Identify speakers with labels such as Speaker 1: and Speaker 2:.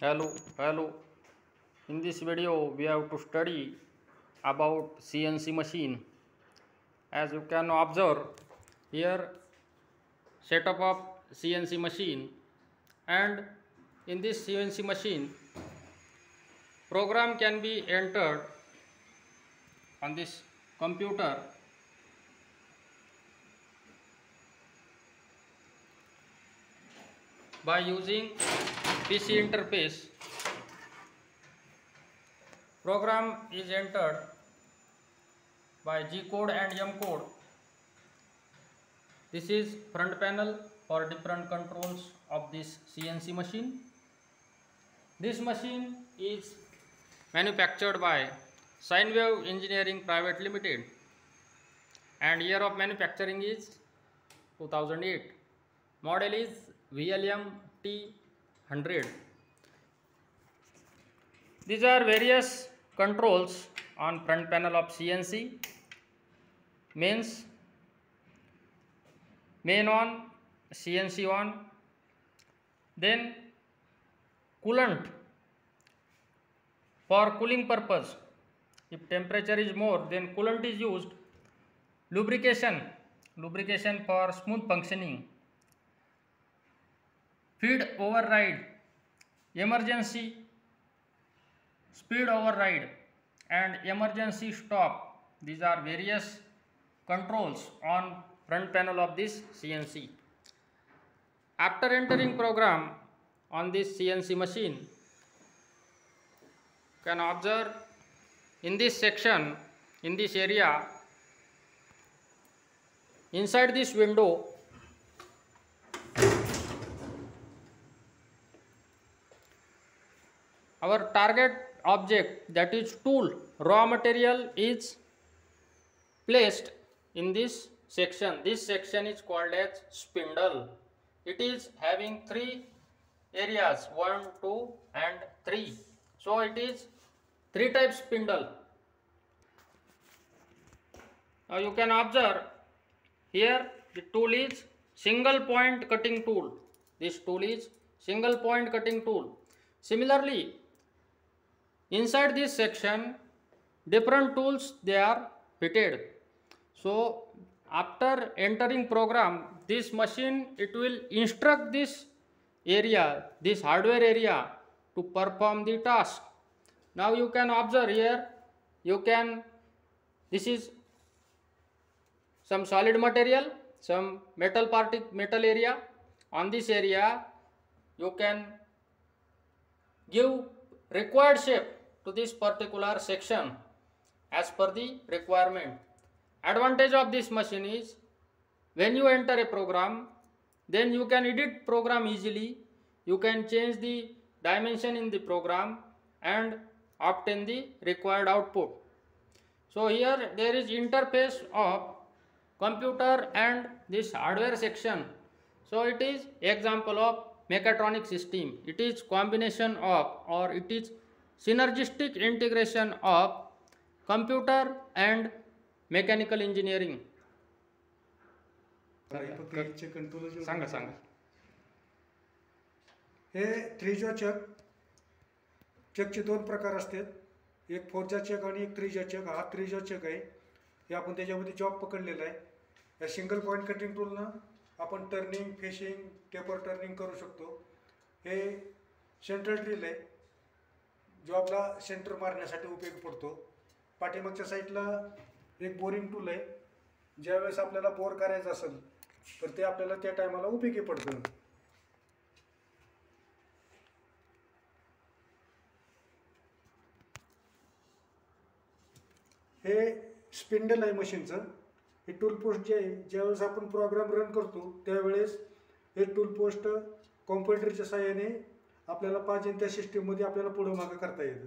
Speaker 1: Hello. In this video, we have to study about CNC machine. As you can observe here, setup of CNC machine, and in this CNC machine, program can be entered on this computer by using PC interface. Program is entered by G code and M code. This is front panel for different controls of this CNC machine. This machine is manufactured by Sinewave Engineering Private Limited, and year of manufacturing is 2008. Model is VLM T100. These are various controls on front panel of CNC. Main on, CNC on, then coolant for cooling purpose. If temperature is more, then coolant is used. Lubrication for smooth functioning. Feed override, emergency speed override, and emergency stop. These are various controls on front panel of this CNC. After entering program on this CNC machine, you can observe in this section, in this area, inside this window, our target object, that is tool, raw material, is placed in this section. This section is called as spindle. It is having three areas, 1, 2 and 3. So it is 3 types spindle. Now you can observe here the tool is single point cutting tool. This tool is single point cutting tool. Similarly, inside this section, different tools they are fitted. So after entering program, this machine, it will instruct this area, this hardware area, to perform the task. Now you can observe here, this is some solid material, some metal area. On this area, you can give required shape to this particular section as per the requirement. Advantage of this machine is, when you enter a program, then you can edit program easily. You can change the dimension in the program and obtain the required output. So here there is interface of computer and this hardware section. So it is example of mechatronic system. It is combination of, or it is synergistic integration of computer and mechanical engineering. सांगा
Speaker 2: हे त्रिज्या चकचे 2 प्रकार असतात. एक फोरचा चक आणि एक त्रिज्या चक. हा त्रिज्या चक आहे. हे आपण त्याच्यामध्ये जॉब पकडलेला आहे. या सिंगल पॉइंट कटिंग टूलनं आपण टर्निंग, फिशिंग, टेपर टर्निंग करू शकतो. हे सेंट्रल ड्रिल आहे. जॉबला सेंटर मारण्यासाठी उपयोग पडतो. पाठीमागच्या साईडला एक बोरिंग टूल आहे. ज्यावेळेस आपल्याला बोर करायचं असेल तर ते आपल्याला त्या टायमाला उपयोगी पडतं. हे स्पिंडल आहे मशीनचं. हे टूल पोस्ट जे आहे, ज्यावेळेस आपण प्रोग्राम रन करतो त्यावेळेस हे टूल पोस्ट कॉम्प्युटरच्या सहाय्याने आपल्याला पाहिजे त्या सिस्टीममध्ये आपल्याला पुढं मागं करता येतं.